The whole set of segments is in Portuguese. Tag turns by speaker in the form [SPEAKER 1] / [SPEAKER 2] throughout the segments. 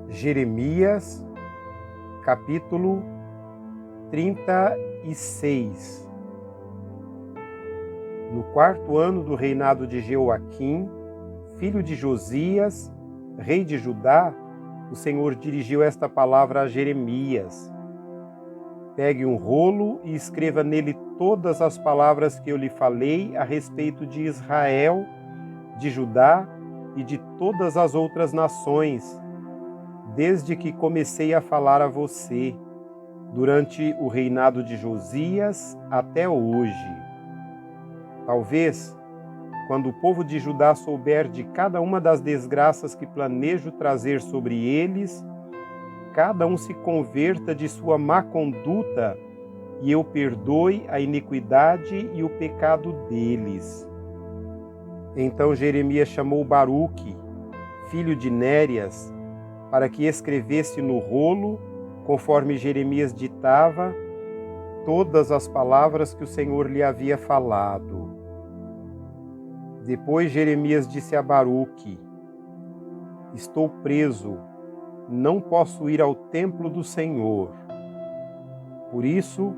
[SPEAKER 1] Jeremias, capítulo 36. No quarto ano do reinado de Jeoaquim, filho de Josias, rei de Judá, o Senhor dirigiu esta palavra a Jeremias: Pegue um rolo e escreva nele todas as palavras que eu lhe falei a respeito de Israel, de Judá e de todas as outras nações, desde que comecei a falar a você, durante o reinado de Josias até hoje. Talvez, quando o povo de Judá souber de cada uma das desgraças que planejo trazer sobre eles, cada um se converta de sua má conduta e eu perdoe a iniquidade e o pecado deles. Então Jeremias chamou Baruque, filho de Nérias, para que escrevesse no rolo, conforme Jeremias ditava, todas as palavras que o Senhor lhe havia falado. Depois Jeremias disse a Baruque: Estou preso, não posso ir ao templo do Senhor. Por isso,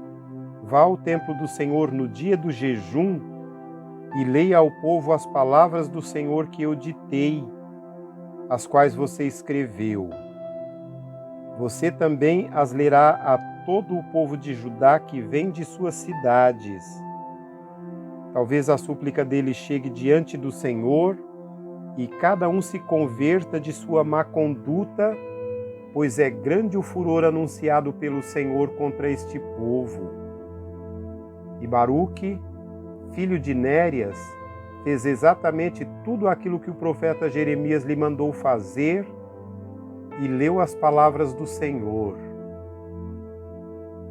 [SPEAKER 1] vá ao templo do Senhor no dia do jejum e leia ao povo as palavras do Senhor que eu ditei, as quais você escreveu. Você também as lerá a todo o povo de Judá que vem de suas cidades. Talvez a súplica deles chegue diante do Senhor e cada um se converta de sua má conduta, pois é grande o furor anunciado pelo Senhor contra este povo. E Baruque, filho de Nérias, fez exatamente tudo aquilo que o profeta Jeremias lhe mandou fazer e leu as palavras do Senhor.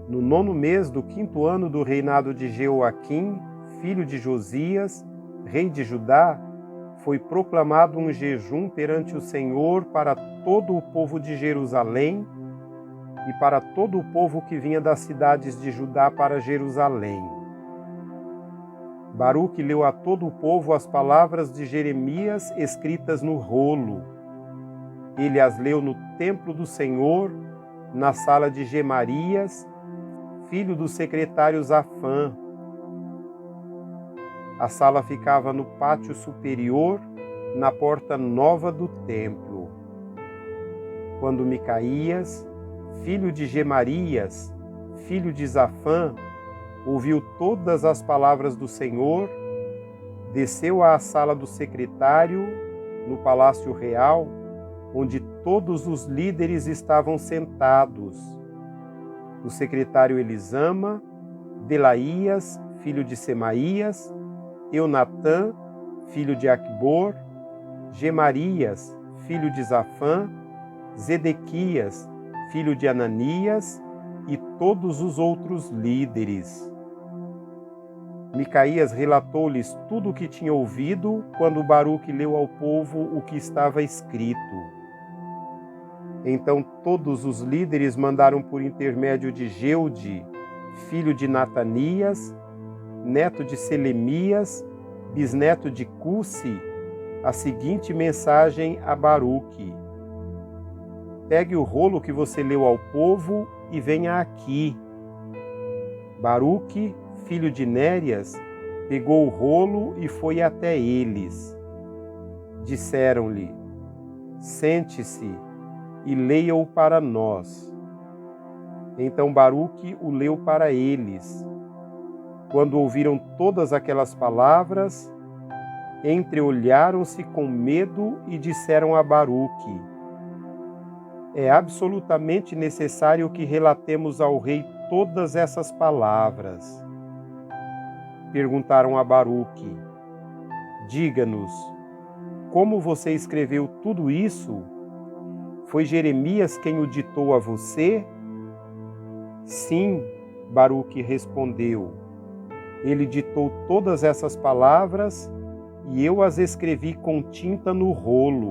[SPEAKER 1] No 9º mês do 5º ano do reinado de Jeoaquim, filho de Josias, rei de Judá, foi proclamado um jejum perante o Senhor para todo o povo de Jerusalém e para todo o povo que vinha das cidades de Judá para Jerusalém. Baruque leu a todo o povo as palavras de Jeremias escritas no rolo. Ele as leu no templo do Senhor, na sala de Gemarias, filho do secretário Zafã. A sala ficava no pátio superior, na porta nova do templo. Quando Micaías, filho de Gemarias, filho de Zafã, ouviu todas as palavras do Senhor, desceu à sala do secretário, no palácio real, onde todos os líderes estavam sentados. O secretário Elisama, Delaías, filho de Semaías, Eunatã, filho de Aquibor, Gemarias, filho de Zafã, Zedequias, filho de Ananias, e todos os outros líderes. Micaías relatou-lhes tudo o que tinha ouvido quando Baruque leu ao povo o que estava escrito. Então todos os líderes mandaram por intermédio de Geude, filho de Natanias, neto de Selemias, bisneto de Cusi, a seguinte mensagem a Baruque: Pegue o rolo que você leu ao povo e venha aqui. Baruque, filho de Nérias, pegou o rolo e foi até eles. Disseram-lhe: Sente-se e leia-o para nós. Então Baruque o leu para eles. Quando ouviram todas aquelas palavras, entreolharam-se com medo e disseram a Baruque: É absolutamente necessário que relatemos ao rei todas essas palavras. Perguntaram a Baruque: Diga-nos, como você escreveu tudo isso? Foi Jeremias quem o ditou a você? Sim, Baruque respondeu. Ele ditou todas essas palavras e eu as escrevi com tinta no rolo.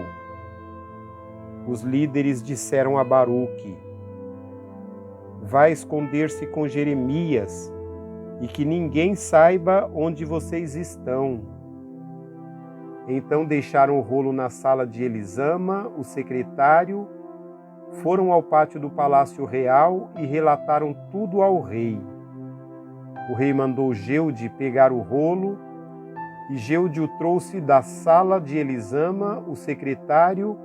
[SPEAKER 1] Os líderes disseram a Baruque: Vá esconder-se com Jeremias e que ninguém saiba onde vocês estão. Então deixaram o rolo na sala de Elisama, o secretário, foram ao pátio do palácio real e relataram tudo ao rei. O rei mandou Geude pegar o rolo, e Geude o trouxe da sala de Elisama, o secretário,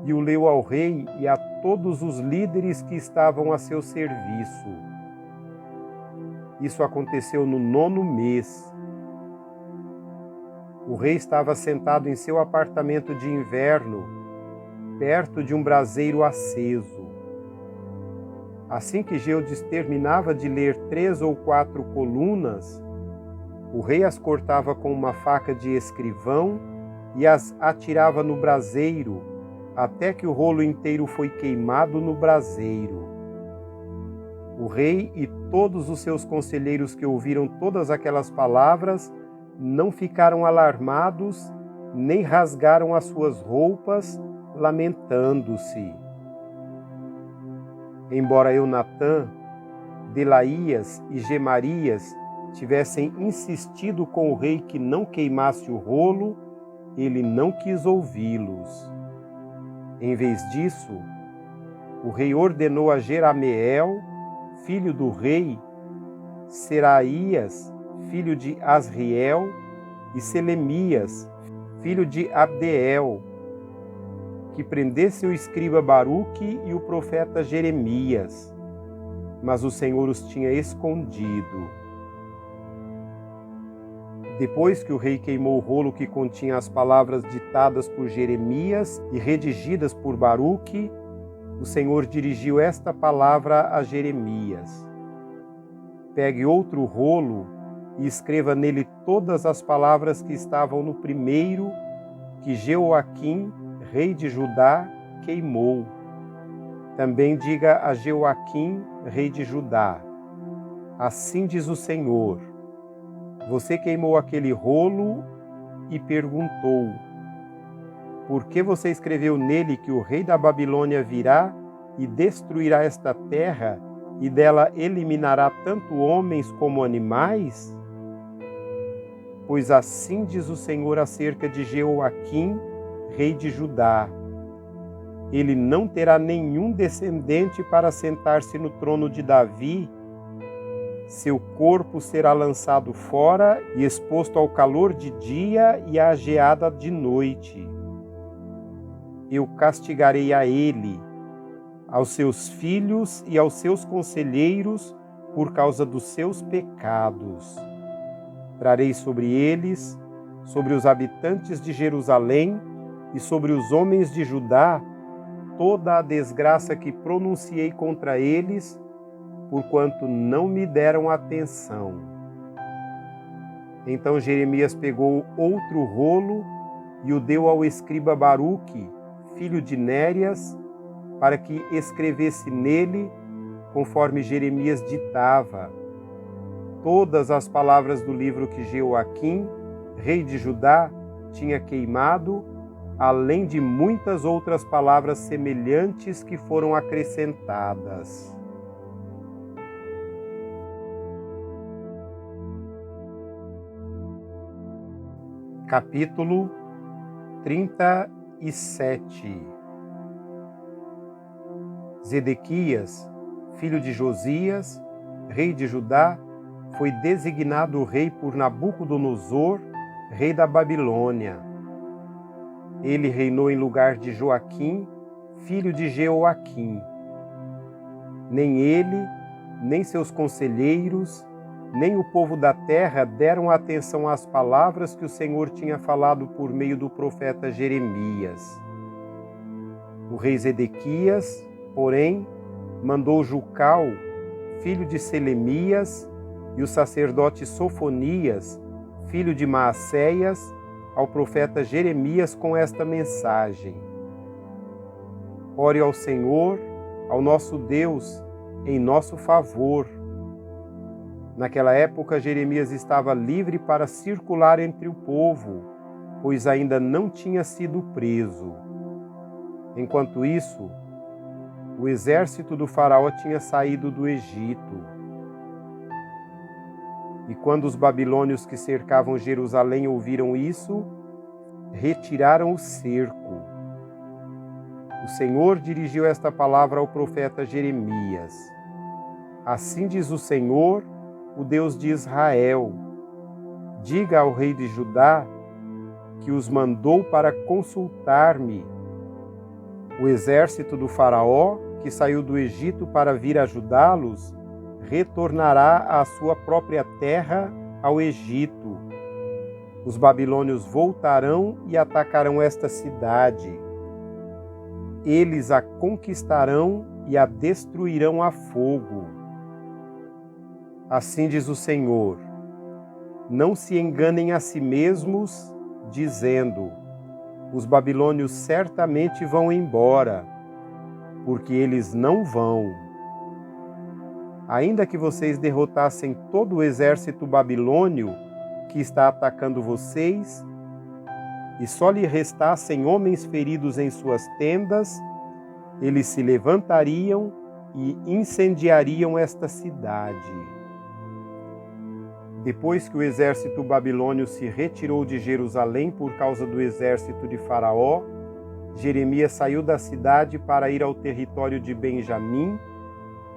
[SPEAKER 1] e o leu ao rei e a todos os líderes que estavam a seu serviço. Isso aconteceu no 9º mês. O rei estava sentado em seu apartamento de inverno, perto de um braseiro aceso. Assim que Geudes terminava de ler 3 ou 4 colunas, o rei as cortava com uma faca de escrivão e as atirava no braseiro, até que o rolo inteiro foi queimado no braseiro. O rei e todos os seus conselheiros que ouviram todas aquelas palavras não ficaram alarmados, nem rasgaram as suas roupas, lamentando-se. Embora Eunatã, Delaías e Gemarias tivessem insistido com o rei que não queimasse o rolo, ele não quis ouvi-los. Em vez disso, o rei ordenou a Jerameel, filho do rei, Seraías, filho de Asriel, e Selemias, filho de Abdeel, que prendessem o escriba Baruque e o profeta Jeremias, mas o Senhor os tinha escondido. Depois que o rei queimou o rolo que continha as palavras ditadas por Jeremias e redigidas por Baruque, o Senhor dirigiu esta palavra a Jeremias: pegue outro rolo e escreva nele todas as palavras que estavam no primeiro que Jeoaquim, rei de Judá, queimou. Também diga a Jeoaquim, rei de Judá: assim diz o Senhor, você queimou aquele rolo e perguntou: por que você escreveu nele que o rei da Babilônia virá e destruirá esta terra e dela eliminará tanto homens como animais? Pois assim diz o Senhor acerca de Jeoaquim, rei de Judá: ele não terá nenhum descendente para sentar-se no trono de Davi. Seu corpo será lançado fora e exposto ao calor de dia e à geada de noite. Eu castigarei a ele, aos seus filhos e aos seus conselheiros por causa dos seus pecados. Trarei sobre eles, sobre os habitantes de Jerusalém e sobre os homens de Judá, toda a desgraça que pronunciei contra eles, porquanto não me deram atenção. Então Jeremias pegou outro rolo e o deu ao escriba Baruque, filho de Nérias, para que escrevesse nele, conforme Jeremias ditava, todas as palavras do livro que Jeoaquim, rei de Judá, tinha queimado, além de muitas outras palavras semelhantes que foram acrescentadas. Capítulo 37. Zedequias, filho de Josias, rei de Judá, foi designado rei por Nabucodonosor, rei da Babilônia. Ele reinou em lugar de Joaquim, filho de Jeoaquim. Nem ele, nem seus conselheiros, nem o povo da terra deram atenção às palavras que o Senhor tinha falado por meio do profeta Jeremias. O rei Zedequias, porém, mandou Jucal, filho de Selemias, e o sacerdote Sofonias, filho de Maacéias, ao profeta Jeremias com esta mensagem: ore ao Senhor, ao nosso Deus, em nosso favor. Naquela época, Jeremias estava livre para circular entre o povo, pois ainda não tinha sido preso. Enquanto isso, o exército do faraó tinha saído do Egito. E quando os babilônios que cercavam Jerusalém ouviram isso, retiraram o cerco. o Senhor dirigiu esta palavra ao profeta Jeremias. Assim diz o Senhor, o Deus de Israel: diga ao rei de Judá que os mandou para consultar-me. O exército do faraó, que saiu do Egito para vir ajudá-los, retornará à sua própria terra, ao Egito. Os babilônios voltarão e atacarão esta cidade. Eles a conquistarão e a destruirão a fogo. Assim diz o Senhor: não se enganem a si mesmos, dizendo: os babilônios certamente vão embora, porque eles não vão. Ainda que vocês derrotassem todo o exército babilônio que está atacando vocês, e só lhe restassem homens feridos em suas tendas, eles se levantariam e incendiariam esta cidade. Depois que o exército babilônio se retirou de Jerusalém por causa do exército de Faraó, Jeremias saiu da cidade para ir ao território de Benjamim,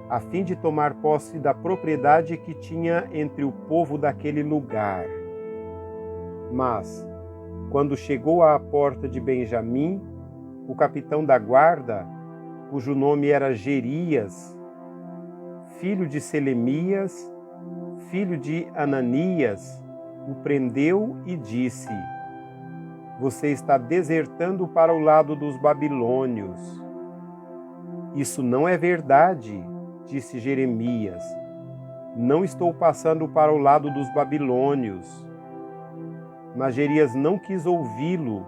[SPEAKER 1] a fim de tomar posse da propriedade que tinha entre o povo daquele lugar. Mas, quando chegou à porta de Benjamim, o capitão da guarda, cujo nome era Jerias, filho de Selemias, filho de Ananias, o prendeu e disse: você está desertando para o lado dos babilônios. Isso não é verdade, disse Jeremias. Não estou passando para o lado dos babilônios. Mas Jerias não quis ouvi-lo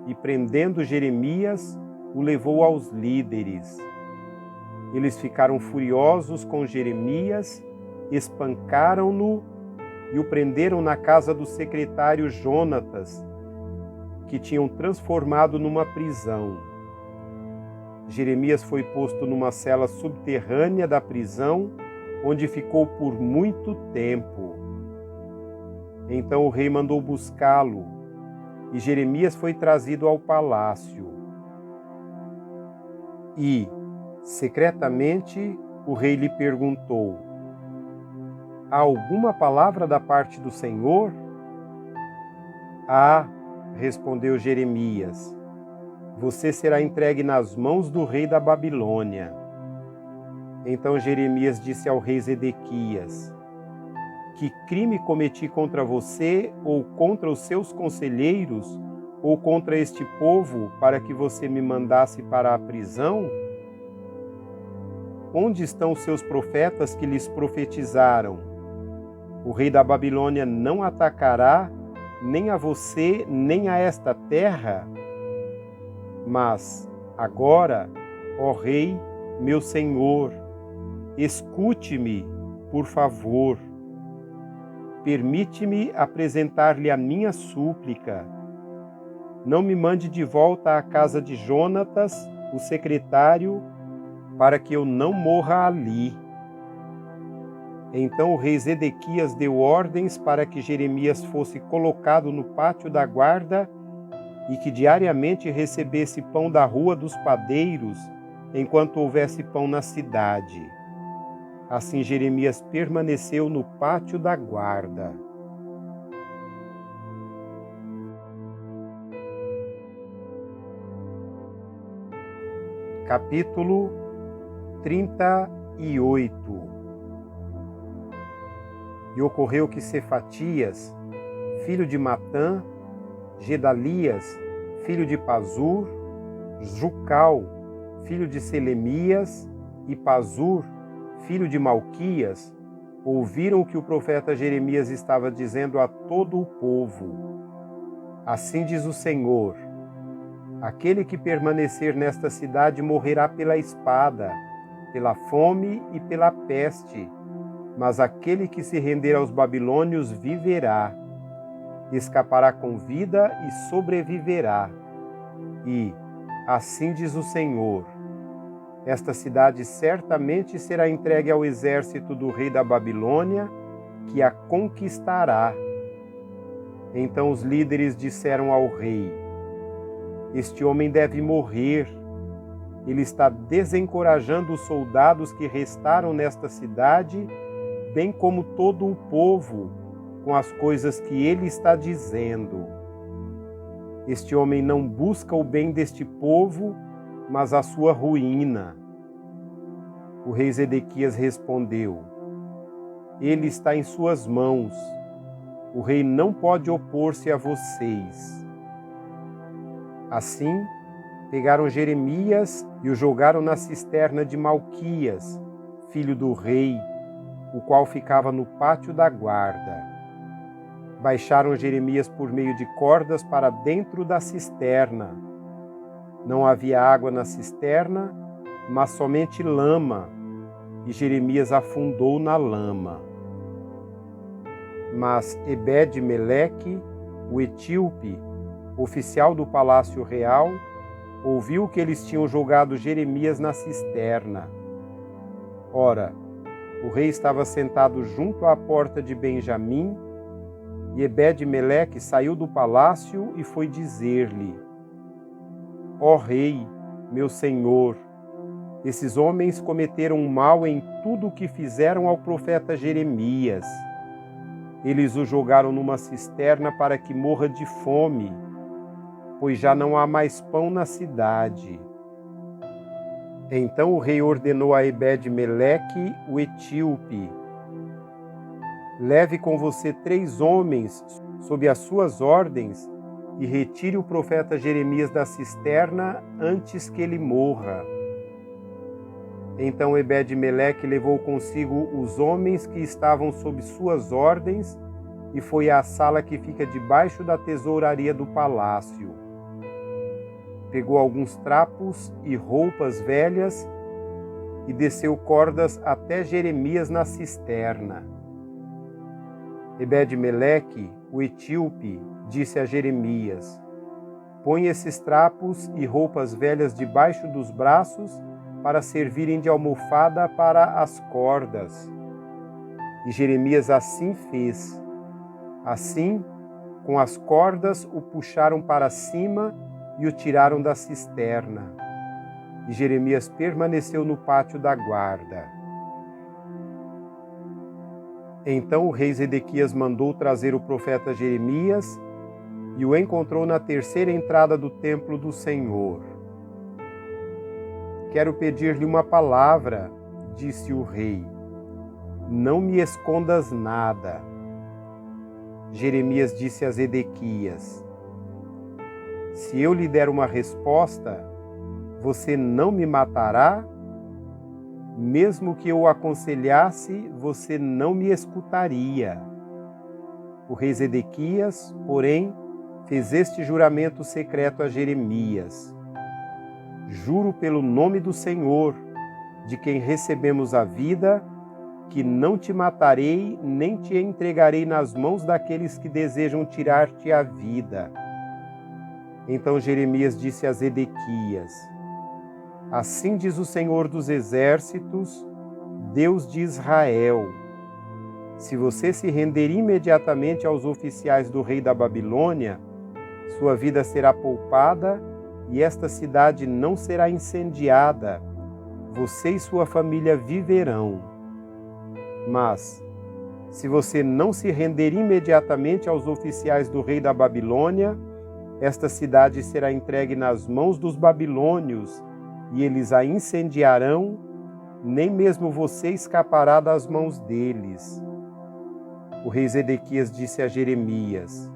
[SPEAKER 1] e, prendendo Jeremias, o levou aos líderes. Eles ficaram furiosos com Jeremias, espancaram-no e o prenderam na casa do secretário Jonatas, que tinham transformado numa prisão. Jeremias foi posto numa cela subterrânea da prisão, onde ficou por muito tempo. Então o rei mandou buscá-lo, e Jeremias foi trazido ao palácio. E, secretamente, o rei lhe perguntou: há alguma palavra da parte do Senhor? Há, respondeu Jeremias: você será entregue nas mãos do rei da Babilônia. Então Jeremias disse ao rei Zedequias: que crime cometi contra você, ou contra os seus conselheiros, ou contra este povo, para que você me mandasse para a prisão? Onde estão os seus profetas que lhes profetizaram? O rei da Babilônia não atacará nem a você, nem a esta terra? Mas, agora, ó rei, meu senhor, escute-me, por favor. Permite-me apresentar-lhe a minha súplica. Não me mande de volta à casa de Jonatas, o secretário, para que eu não morra ali. Então o rei Zedequias deu ordens para que Jeremias fosse colocado no pátio da guarda e que diariamente recebesse pão da rua dos padeiros, enquanto houvesse pão na cidade. Assim Jeremias permaneceu no pátio da guarda. Capítulo 38. E ocorreu que Cefatias, filho de Matã, Gedalias, filho de Pazur, Jucal, filho de Selemias, e Pazur, filho de Malquias, ouviram o que o profeta Jeremias estava dizendo a todo o povo. Assim diz o Senhor: aquele que permanecer nesta cidade morrerá pela espada, pela fome e pela peste, mas aquele que se render aos babilônios viverá, escapará com vida e sobreviverá. E, assim diz o Senhor: esta cidade certamente será entregue ao exército do rei da Babilônia, que a conquistará. Então os líderes disseram ao rei: este homem deve morrer, ele está desencorajando os soldados que restaram nesta cidade, bem como todo o povo, com as coisas que ele está dizendo. Este homem não busca o bem deste povo, mas a sua ruína. O rei Zedequias respondeu: ele está em suas mãos. O rei não pode opor-se a vocês. Assim, pegaram Jeremias e o jogaram na cisterna de Malquias, filho do rei, o qual ficava no pátio da guarda. Baixaram Jeremias por meio de cordas para dentro da cisterna. Não havia água na cisterna, mas somente lama, e Jeremias afundou na lama. Mas Ebed-Meleque, o etíope, oficial do palácio real, ouviu que eles tinham jogado Jeremias na cisterna. Ora, o rei estava sentado junto à porta de Benjamim, e Ebed-Meleque saiu do palácio e foi dizer-lhe: ó rei, meu senhor, esses homens cometeram mal em tudo o que fizeram ao profeta Jeremias. Eles o jogaram numa cisterna para que morra de fome, pois já não há mais pão na cidade. Então o rei ordenou a Ebed-Meleque, o etíope: leve com você 3 homens sob as suas ordens e retire o profeta Jeremias da cisterna antes que ele morra. Então Ebed-Meleque levou consigo os homens que estavam sob suas ordens e foi à sala que fica debaixo da tesouraria do palácio. Pegou alguns trapos e roupas velhas e desceu cordas até Jeremias na cisterna. Ebed-Meleque, o etíope, disse a Jeremias: põe esses trapos e roupas velhas debaixo dos braços para servirem de almofada para as cordas. E Jeremias assim fez. Assim, com as cordas o puxaram para cima e o tiraram da cisterna. E Jeremias permaneceu no pátio da guarda. Então o rei Zedequias mandou trazer o profeta Jeremias e o encontrou na terceira entrada do templo do Senhor. Quero pedir-lhe uma palavra, disse o rei. Não me escondas nada. Jeremias disse a Zedequias: se eu lhe der uma resposta, você não me matará? Mesmo que eu o aconselhasse, você não me escutaria. O rei Zedequias, porém, fez este juramento secreto a Jeremias: juro pelo nome do Senhor, de quem recebemos a vida, que não te matarei, nem te entregarei nas mãos daqueles que desejam tirar-te a vida. Então Jeremias disse a Zedequias: assim diz o Senhor dos Exércitos, Deus de Israel: se você se render imediatamente aos oficiais do rei da Babilônia, sua vida será poupada e esta cidade não será incendiada. Você e sua família viverão. Mas, se você não se render imediatamente aos oficiais do rei da Babilônia, esta cidade será entregue nas mãos dos babilônios e eles a incendiarão, nem mesmo você escapará das mãos deles. O rei Zedequias disse a Jeremias: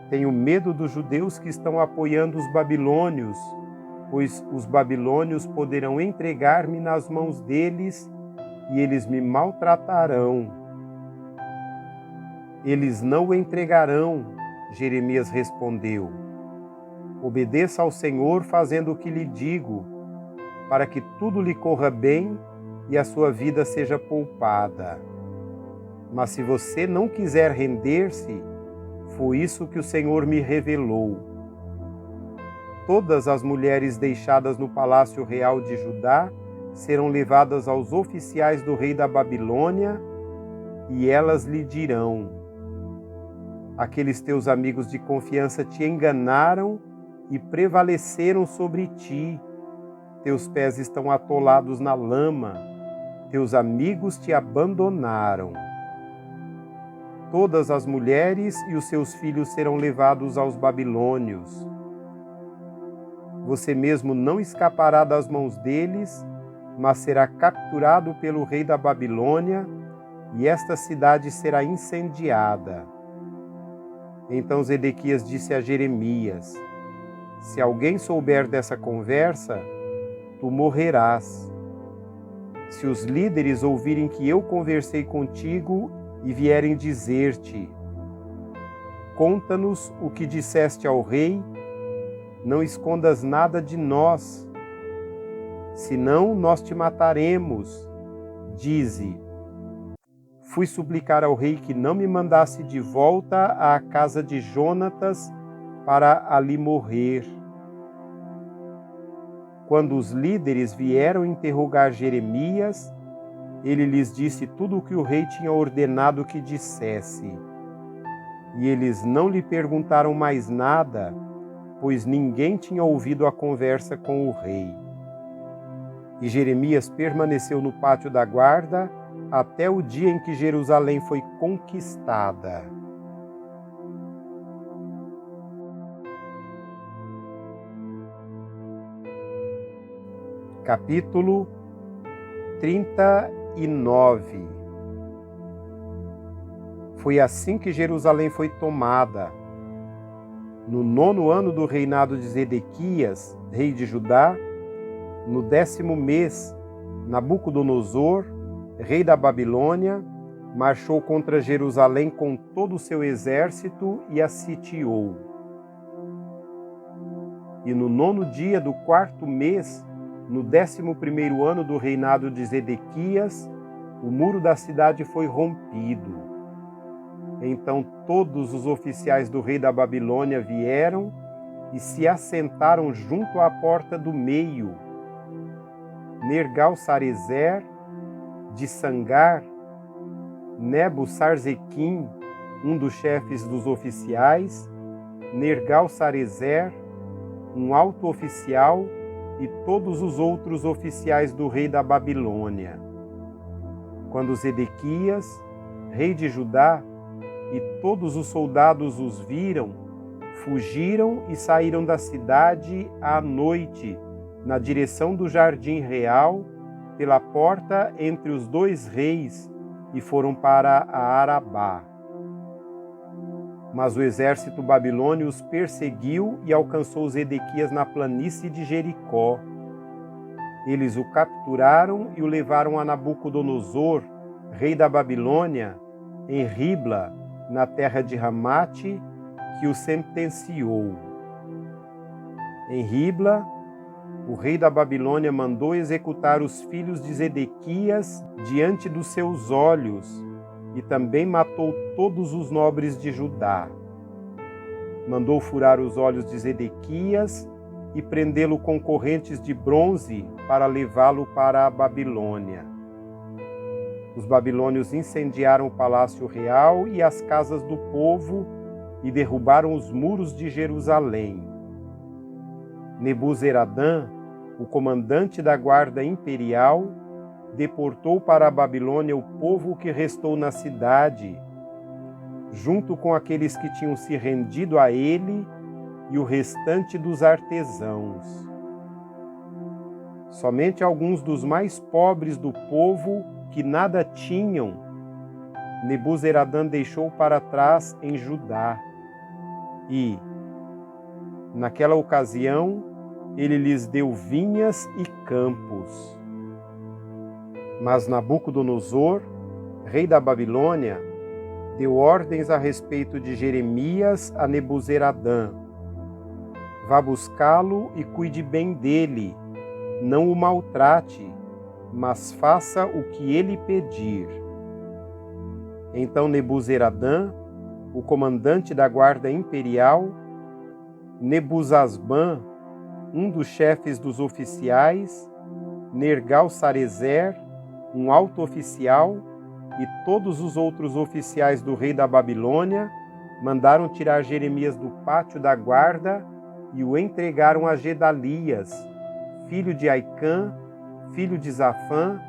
[SPEAKER 1] tenho medo dos judeus que estão apoiando os babilônios, pois os babilônios poderão entregar-me nas mãos deles e eles me maltratarão. Eles não o entregarão, Jeremias respondeu. Obedeça ao Senhor fazendo o que lhe digo, para que tudo lhe corra bem e a sua vida seja poupada. Mas se você não quiser render-se, foi isso que o Senhor me revelou. Todas as mulheres deixadas no palácio real de Judá serão levadas aos oficiais do rei da Babilônia, e elas lhe dirão: aqueles teus amigos de confiança te enganaram e prevaleceram sobre ti. teus pés estão atolados na lama, teus amigos te abandonaram. Todas as mulheres e os seus filhos serão levados aos babilônios. Você mesmo não escapará das mãos deles, mas será capturado pelo rei da Babilônia, e esta cidade será incendiada. Então Zedequias disse a Jeremias: se alguém souber dessa conversa, tu morrerás. Se os líderes ouvirem que eu conversei contigo e vierem dizer-te: conta-nos o que disseste ao rei, não escondas nada de nós, senão nós te mataremos. Dize: fui suplicar ao rei que não me mandasse de volta à casa de Jonatas para ali morrer. Quando os líderes vieram interrogar Jeremias, ele lhes disse tudo o que o rei tinha ordenado que dissesse. E eles não lhe perguntaram mais nada, pois ninguém tinha ouvido a conversa com o rei. E Jeremias permaneceu no pátio da guarda até o dia em que Jerusalém foi conquistada. Capítulo 39. Foi assim que Jerusalém foi tomada. No 9º ano do reinado de Zedequias, rei de Judá, no 10º mês, Nabucodonosor, rei da Babilônia, marchou contra Jerusalém com todo o seu exército e a sitiou. E no 9º dia do 4º mês, no 11º ano do reinado de Zedequias, o muro da cidade foi rompido. Então todos os oficiais do rei da Babilônia vieram e se assentaram junto à porta do meio. Nergal-Sarezer, de Sangar, Nebo-Sarzequim, um dos chefes dos oficiais, Nergal-Sarezer, um alto oficial, e todos os outros oficiais do rei da Babilônia. Quando Zedequias, rei de Judá, e todos os soldados os viram, fugiram e saíram da cidade à noite, na direção do jardim real, pela porta entre os dois reis, e foram para a Arabá. Mas o exército babilônio os perseguiu e alcançou Zedequias na planície de Jericó. Eles o capturaram e o levaram a Nabucodonosor, rei da Babilônia, em Ribla, na terra de Ramate, que o sentenciou. Em Ribla, o rei da Babilônia mandou executar os filhos de Zedequias diante dos seus olhos, e também matou todos os nobres de Judá. Mandou furar os olhos de Zedequias e prendê-lo com correntes de bronze para levá-lo para a Babilônia. Os babilônios incendiaram o palácio real e as casas do povo e derrubaram os muros de Jerusalém. Nebuzaradã, o comandante da guarda imperial, deportou para a Babilônia o povo que restou na cidade, junto com aqueles que tinham se rendido a ele e o restante dos artesãos. Somente alguns dos mais pobres do povo, que nada tinham, Nebuzaradã deixou para trás em Judá. E, naquela ocasião, ele lhes deu vinhas e campos. Mas Nabucodonosor, rei da Babilônia, deu ordens a respeito de Jeremias a Nebuzaradã: vá buscá-lo e cuide bem dele, não o maltrate, mas faça o que ele pedir. Então Nebuzaradã, o comandante da guarda imperial, Nebuzasbã, um dos chefes dos oficiais, Nergal-Sarezer, um alto oficial, e todos os outros oficiais do rei da Babilônia mandaram tirar Jeremias do pátio da guarda e o entregaram a Gedalias, filho de Aicã, filho de Zafã,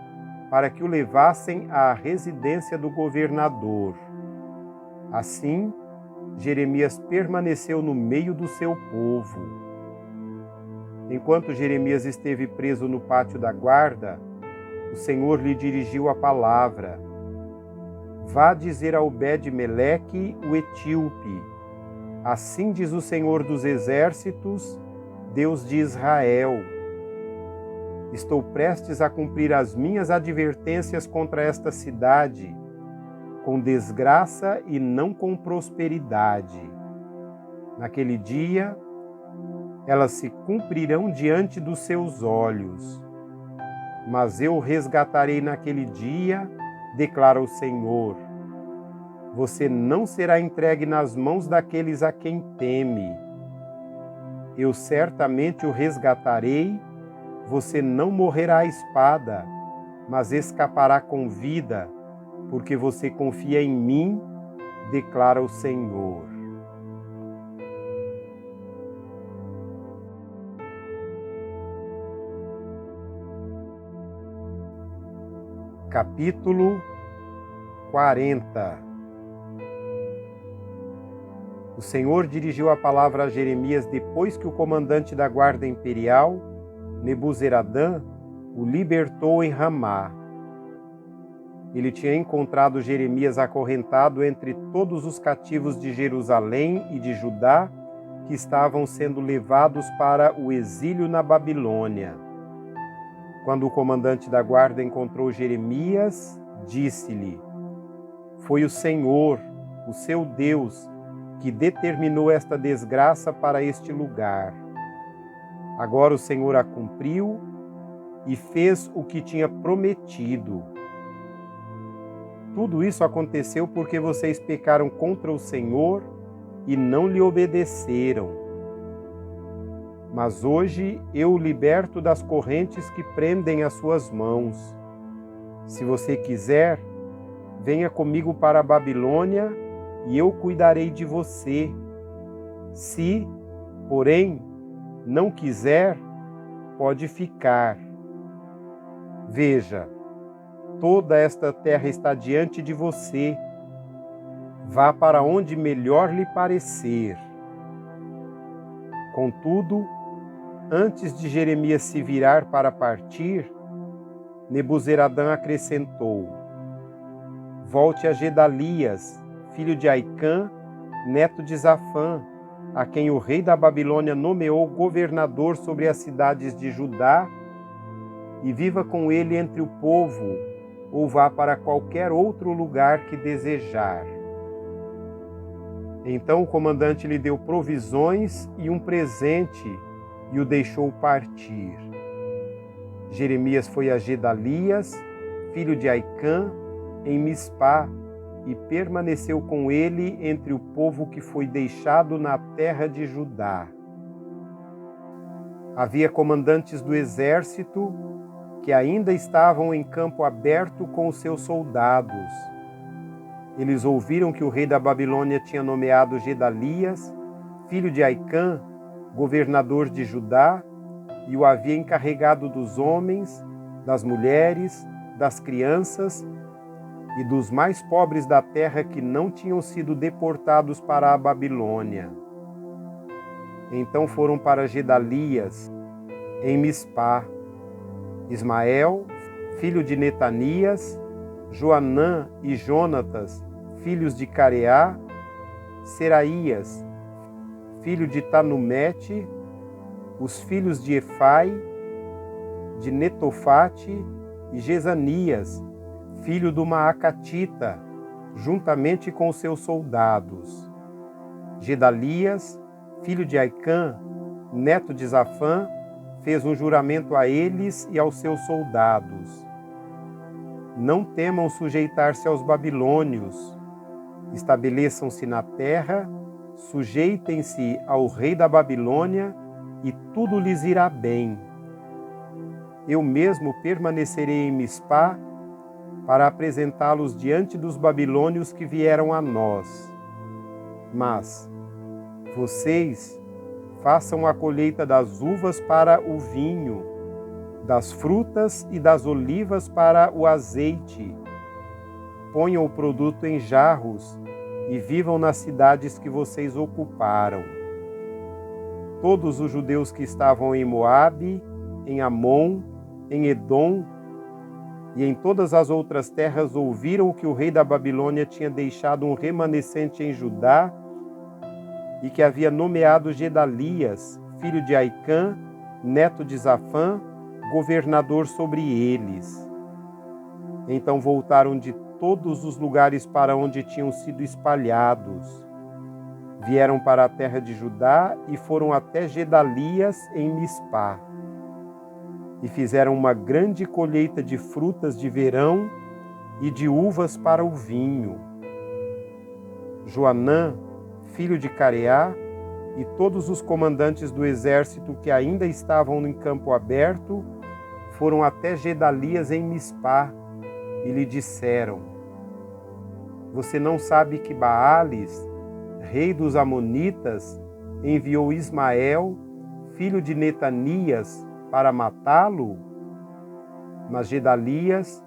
[SPEAKER 1] para que o levassem à residência do governador. Assim, Jeremias permaneceu no meio do seu povo. Enquanto Jeremias esteve preso no pátio da guarda, o Senhor lhe dirigiu a palavra: Vá dizer a Obed-Meleque, o etíope: Assim diz o Senhor dos Exércitos, Deus de Israel: Estou prestes a cumprir as minhas advertências contra esta cidade, com desgraça e não com prosperidade. Naquele dia, elas se cumprirão diante dos seus olhos. Mas eu o resgatarei naquele dia, declara o Senhor. Você não será entregue nas mãos daqueles a quem teme. Eu certamente o resgatarei. Você não morrerá à espada, mas escapará com vida, porque você confia em mim, declara o Senhor. Capítulo 40. O Senhor dirigiu a palavra a Jeremias depois que o comandante da guarda imperial, Nebuzaradã, o libertou em Ramá. Ele tinha encontrado Jeremias acorrentado entre todos os cativos de Jerusalém e de Judá que estavam sendo levados para o exílio na Babilônia. Quando o comandante da guarda encontrou Jeremias, disse-lhe: Foi o Senhor, o seu Deus, que determinou esta desgraça para este lugar. Agora o Senhor a cumpriu e fez o que tinha prometido. Tudo isso aconteceu porque vocês pecaram contra o Senhor e não lhe obedeceram. Mas hoje eu o liberto das correntes que prendem as suas mãos. Se você quiser, venha comigo para a Babilônia e eu cuidarei de você. Se, porém, não quiser, pode ficar. Veja, toda esta terra está diante de você. Vá para onde melhor lhe parecer. Contudo, antes de Jeremias se virar para partir, Nebuzaradã acrescentou: Volte a Gedalias, filho de Aicã, neto de Zafã, a quem o rei da Babilônia nomeou governador sobre as cidades de Judá, e viva com ele entre o povo, ou vá para qualquer outro lugar que desejar. Então o comandante lhe deu provisões e um presente e o deixou partir. Jeremias foi a Gedalias, filho de Aicã, em Mispá, e permaneceu com ele entre o povo que foi deixado na terra de Judá. Havia comandantes do exército que ainda estavam em campo aberto com os seus soldados. Eles ouviram que o rei da Babilônia tinha nomeado Gedalias, filho de Aicã, governador de Judá, e o havia encarregado dos homens, das mulheres, das crianças e dos mais pobres da terra que não tinham sido deportados para a Babilônia. Então foram para Gedalias, em Mispá, Ismael, filho de Netanias, Joanã e Jonatas, filhos de Careá, Seraías, filho de Tanumete, os filhos de Efai, de Netofate e Gesanias, filho do Maacatita, juntamente com os seus soldados. Gedalias, filho de Aicã, neto de Zafã, fez um juramento a eles e aos seus soldados: Não temam sujeitar-se aos babilônios. Estabeleçam-se na terra, sujeitem-se ao rei da Babilônia e tudo lhes irá bem. Eu mesmo permanecerei em Mispá para apresentá-los diante dos babilônios que vieram a nós. Mas vocês façam a colheita das uvas para o vinho das frutas e das olivas para o azeite. Ponham o produto em jarros e vivam nas cidades que vocês ocuparam. Todos os judeus que estavam em Moabe, em Amon, em Edom e em todas as outras terras ouviram que o rei da Babilônia tinha deixado um remanescente em Judá e que havia nomeado Gedalias, filho de Aicã, neto de Zafã, governador sobre eles. Então voltaram de todos os lugares para onde tinham sido espalhados. Vieram para a terra de Judá e foram até Gedalias em Mispá. E fizeram uma grande colheita de frutas de verão e de uvas para o vinho. Joanã, filho de Careá, e todos os comandantes do exército que ainda estavam em campo aberto foram até Gedalias em Mispá e lhe disseram: Você não sabe que Baales, rei dos Amonitas, enviou Ismael, filho de Netanias, para matá-lo? Mas Gedalias,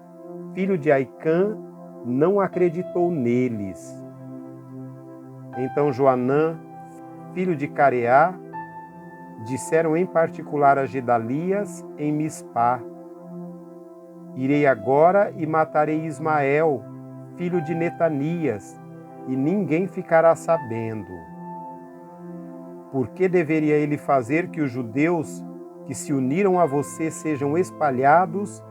[SPEAKER 1] filho de Aicã, não acreditou neles. Então Joanã, filho de Careá, disseram em particular a Gedalias em Mispá: Irei agora e matarei Ismael, filho de Netanias, e ninguém ficará sabendo. Por que deveria ele fazer que os judeus que se uniram a você sejam espalhados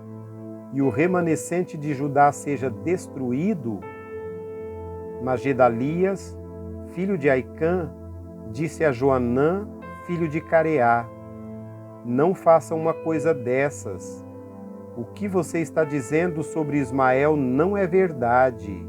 [SPEAKER 1] e o remanescente de Judá seja destruído? Mas Gedalias, filho de Aicã, disse a Joanã, filho de Careá: Não faça uma coisa dessas. O que você está dizendo sobre Ismael não é verdade.